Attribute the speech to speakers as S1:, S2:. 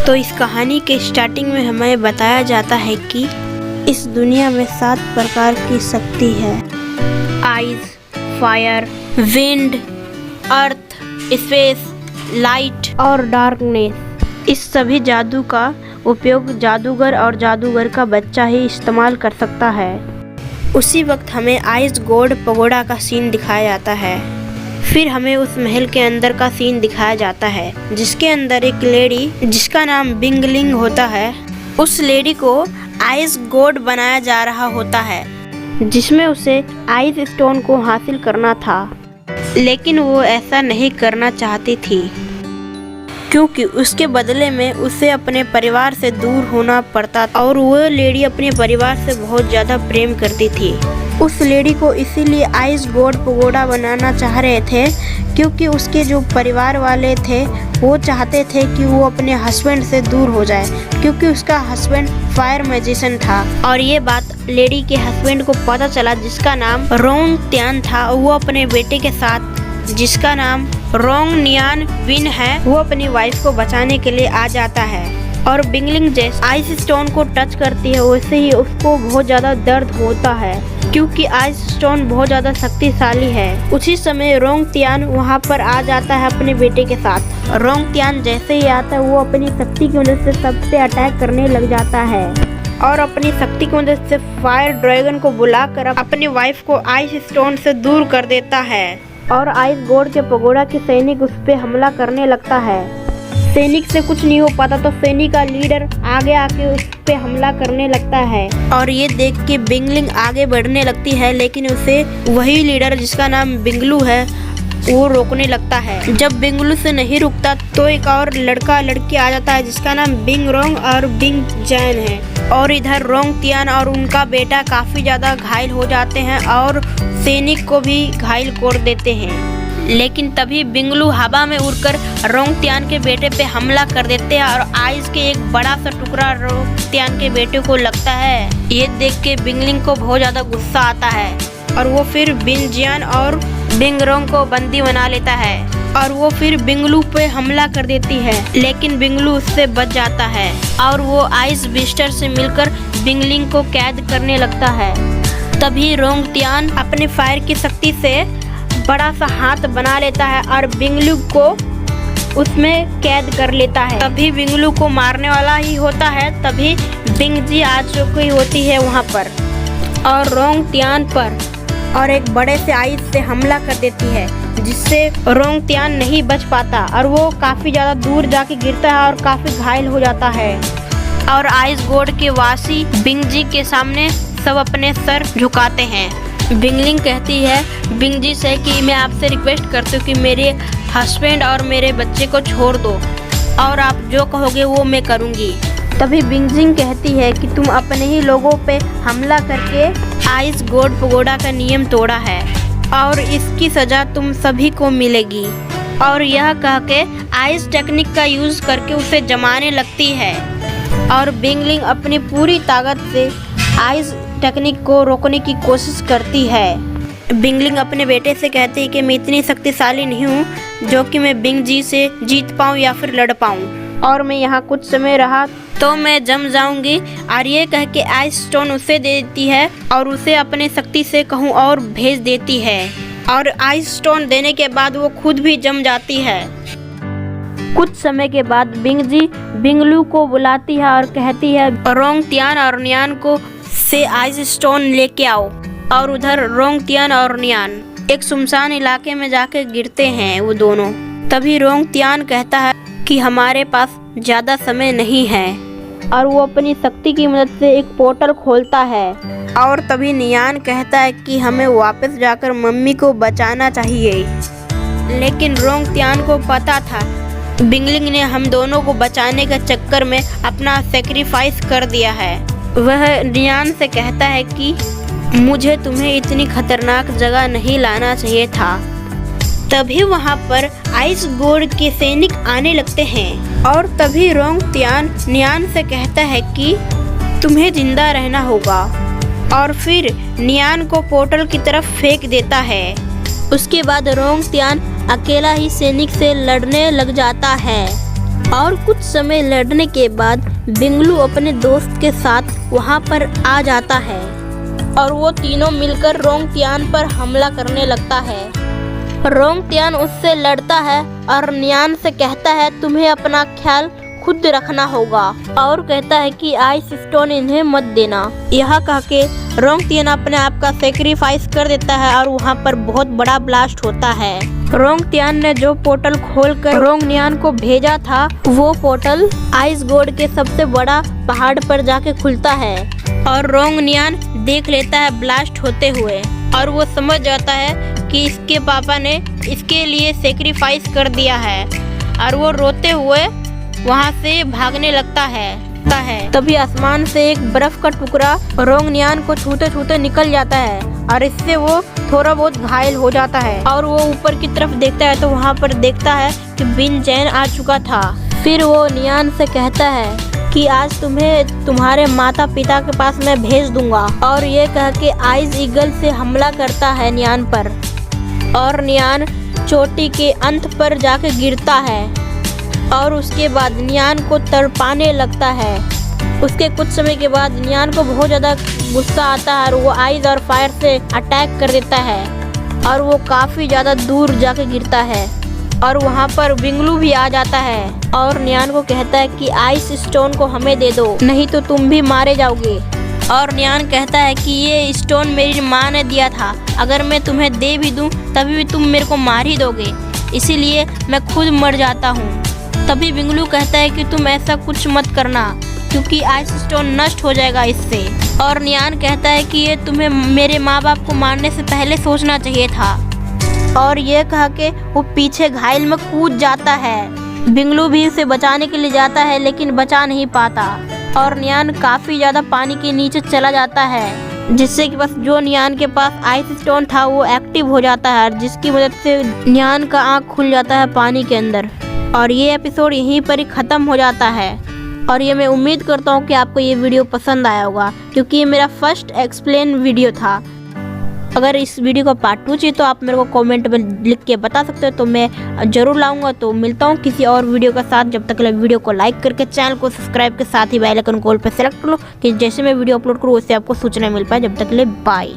S1: तो इस कहानी के स्टार्टिंग में हमें बताया जाता है कि इस दुनिया में 7 प्रकार की शक्ति है। आइज, फायर, विंड, अर्थ, स्पेस, लाइट और डार्कनेस। इस सभी जादू का उपयोग जादूगर और जादूगर का बच्चा ही इस्तेमाल कर सकता है। उसी वक्त हमें आइज गोड पगोड़ा का सीन दिखाया जाता है। फिर हमें उस महल के अंदर का सीन दिखाया जाता है, जिसके अंदर एक लेडी जिसका नाम बिंगलिंग होता है, उस लेडी को आइस गॉड बनाया जा रहा होता है, जिसमें उसे आइस स्टोन को हासिल करना था। लेकिन वो ऐसा नहीं करना चाहती थी, क्योंकि उसके बदले में उसे अपने परिवार से दूर होना पड़ता था और वो लेडी अपने परिवार से बहुत ज़्यादा प्रेम करती थी। उस लेडी को इसीलिए आइस गॉड पगोड़ा बनाना चाह रहे थे, क्योंकि उसके जो परिवार वाले थे वो चाहते थे कि वो अपने हस्बैंड से दूर हो जाए, क्योंकि उसका हस्बैंड फायर मैजिशियन था। और ये बात लेडी के हस्बैंड को पता चला, जिसका नाम रोंग त्यान था। वो अपने बेटे के साथ, जिसका नाम रोंग नियान विन है, वो अपनी वाइफ को बचाने के लिए आ जाता है। और बिंगलिंग जैसे आइस स्टोन को टच करती है, वैसे ही उसको बहुत ज़्यादा दर्द होता है, क्योंकि आइस स्टोन बहुत ज़्यादा शक्तिशाली है। उसी समय रोंग त्यान वहाँ पर आ जाता है अपने बेटे के साथ। रोंग त्यान जैसे ही आता है, वो अपनी शक्ति की मदद से सब पे अटैक करने लग जाता है और अपनी शक्ति की मदद से फायर ड्रैगन को बुलाकर अपनी वाइफ को आइस स्टोन से दूर कर देता है। और आइस गॉड के पगोड़ा के सैनिक उस पे हमला करने लगता है। सैनिक से कुछ नहीं हो पाता तो सैनिक का लीडर आगे आके उस पे हमला करने लगता है। और ये देख के बिंगलिंग आगे बढ़ने लगती है, लेकिन उसे वही लीडर जिसका नाम बिंगलू है वो रोकने लगता है। जब बिंगलू से नहीं रुकता तो एक और लड़का लड़की आ जाता है, जिसका नाम बिंग रोंग और बिंग जैन है। और इधर रोंग त्यान और उनका बेटा काफी ज्यादा घायल हो जाते हैं और सैनिक को भी घायल कर देते हैं। लेकिन तभी बिंगलू हवा में उड़कर रोंग त्यान के बेटे पे हमला कर देते हैं और आइस के एक बड़ा सा टुकड़ा रोंग त्यान के बेटे को लगता है। ये देख के बिंगलिंग को बहुत ज्यादा गुस्सा आता है और वो फिर बिंग जियान और बिंग रोंग को बंदी बना लेता है और वो फिर बिंगलू पे हमला कर देती है। लेकिन बिंगलू उससे बच जाता है और वो आइस बिस्टर से मिलकर बिंगलिंग को कैद करने लगता है। तभी रोंग त्यान अपने फायर की शक्ति से बड़ा सा हाथ बना लेता है और बिंगलू को उसमें कैद कर लेता है। तभी बिंगलू को मारने वाला ही होता है, तभी बिंगजी आ चुकी होती है वहाँ पर और रोंग त्यान पर और एक बड़े से आइस से हमला कर देती है, जिससे रोंग त्यान नहीं बच पाता और वो काफ़ी ज़्यादा दूर जाके गिरता है और काफ़ी घायल हो जाता है। और आइस गॉड के वासी बिंगजी के सामने सब अपने सर झुकाते हैं। बिंगलिंग कहती है बिंगजी से कि मैं आपसे रिक्वेस्ट करती हूँ कि मेरे हस्बैंड और मेरे बच्चे को छोड़ दो और आप जो कहोगे वो मैं करूँगी। तभी बिंगजिंग कहती है कि तुम अपने ही लोगों पे हमला करके आइस गॉड पगोड़ा का नियम तोड़ा है और इसकी सज़ा तुम सभी को मिलेगी। और यह कह के आइस टेक्निक का यूज़ करके उसे जमाने लगती है और बिंगलिंग अपनी पूरी ताकत से आइस टेक्निक को रोकने की कोशिश करती है। बिंगलिंग अपने बेटे से कहती है कि मैं इतनी शक्तिशाली नहीं हूँ जो कि मैं बिंगजी से जीत पाऊँ या फिर लड़ पाऊँ, और मैं यहाँ कुछ समय रहा तो मैं जम जाऊंगी। और ये कह के आइस स्टोन उसे दे देती है और उसे अपने शक्ति से कहूँ और भेज देती है। और आइस स्टोन देने के बाद वो खुद भी जम जाती है। कुछ समय के बाद बिंगजी बिंगलू को बुलाती है और कहती है रोंग त्यान और नियान को से आइस स्टोन लेके आओ। और उधर रोंग त्यान और नियान एक सुनसान इलाके में जाके गिरते हैं वो दोनों। तभी रोंग त्यान कहता है कि हमारे पास ज़्यादा समय नहीं है और वो अपनी शक्ति की मदद से एक पोर्टल खोलता है। और तभी नियान कहता है कि हमें वापस जाकर मम्मी को बचाना चाहिए। लेकिन रोंग त्यान को पता था बिंगलिंग ने हम दोनों को बचाने के चक्कर में अपना सेक्रीफाइस कर दिया है। वह नियान से कहता है कि मुझे तुम्हें इतनी खतरनाक जगह नहीं लाना चाहिए था। तभी वहाँ पर आइस गॉड के सैनिक आने लगते हैं और तभी रोंग त्यान नियान से कहता है कि तुम्हें जिंदा रहना होगा और फिर नियान को पोर्टल की तरफ फेंक देता है। उसके बाद रोंग त्यान अकेला ही सैनिक से लड़ने लग जाता है और कुछ समय लड़ने के बाद बिंगलू अपने दोस्त के साथ वहाँ पर आ जाता है और वो तीनों मिलकर रोंगतियान पर हमला करने लगता है। रोंगतियान उससे लड़ता है और नियान से कहता है तुम्हें अपना ख्याल खुद रखना होगा और कहता है कि आइस स्टोन इन्हें मत देना। यह कह के रोंगतियान अपने आप का सेक्रीफाइस कर देता है और वहाँ पर बहुत बड़ा ब्लास्ट होता है। रोंगतियान ने जो पोर्टल खोलकर रोंगनियान को भेजा था वो पोर्टल आइस गोड के सबसे बड़ा पहाड़ पर जाके खुलता है और रोंगनियान देख लेता है ब्लास्ट होते हुए और वो समझ जाता है कि इसके पापा ने इसके लिए सेक्रीफाइस कर दिया है और वो रोते हुए वहाँ से भागने लगता है। तभी आसमान से एक बर्फ का टुकड़ा रोंगनियान को छूते छूते निकल जाता है और इससे वो थोड़ा बहुत घायल हो जाता है और वो ऊपर की तरफ देखता है तो वहाँ पर देखता है कि बिन चैन आ चुका था। फिर वो नियान से कहता है कि आज तुम्हें तुम्हारे माता पिता के पास मैं भेज दूंगा और ये कह के आइस ईगल से हमला करता है नियान पर और नियान चोटी के अंत पर जाके गिरता है और उसके बाद नियान को तड़पाने लगता है। उसके कुछ समय के बाद नियान को बहुत ज़्यादा गुस्सा आता है और वो आइस और फायर से अटैक कर देता है और वो काफ़ी ज़्यादा दूर जाके गिरता है और वहाँ पर बिंगलू भी आ जाता है और नियान को कहता है कि आइस स्टोन को हमें दे दो नहीं तो तुम भी मारे जाओगे। और नियान कहता है कि ये स्टोन मेरी माँ ने दिया था, अगर मैं तुम्हें दे भी दूँ तभी भी तुम मेरे को मार ही दोगे, इसीलिए मैं खुद मर जाता हूँ। तभी बिंगलू कहता है कि तुम ऐसा कुछ मत करना क्योंकि आइस स्टोन नष्ट हो जाएगा इससे। और नियान कहता है कि ये तुम्हें मेरे माँ बाप को मारने से पहले सोचना चाहिए था और ये कह के वो पीछे घायल में कूद जाता है। बिंगलू भी उसे बचाने के लिए जाता है लेकिन बचा नहीं पाता और नियान काफ़ी ज़्यादा पानी के नीचे चला जाता है जिससे कि बस जो नियान के पास आइस स्टोन था वो एक्टिव हो जाता है जिसकी मदद से नियान का आँख खुल जाता है पानी के अंदर। और ये एपिसोड यहीं पर ही ख़त्म हो जाता है और ये मैं उम्मीद करता हूँ कि आपको ये वीडियो पसंद आया होगा क्योंकि ये मेरा फर्स्ट एक्सप्लेन वीडियो था। अगर इस वीडियो का पार्ट 2 चाहिए तो आप मेरे को कमेंट में लिख के बता सकते हो, तो मैं ज़रूर लाऊंगा। तो मिलता हूँ किसी और वीडियो के साथ। जब तक के लिए वीडियो को लाइक करके चैनल को सब्सक्राइब के साथ ही बेल आइकन कॉल पर सेलेक्ट कर लो कि जैसे मैं वीडियो अपलोड करूँ उससे आपको सूचना मिल पाए। जब तक के लिए बाय।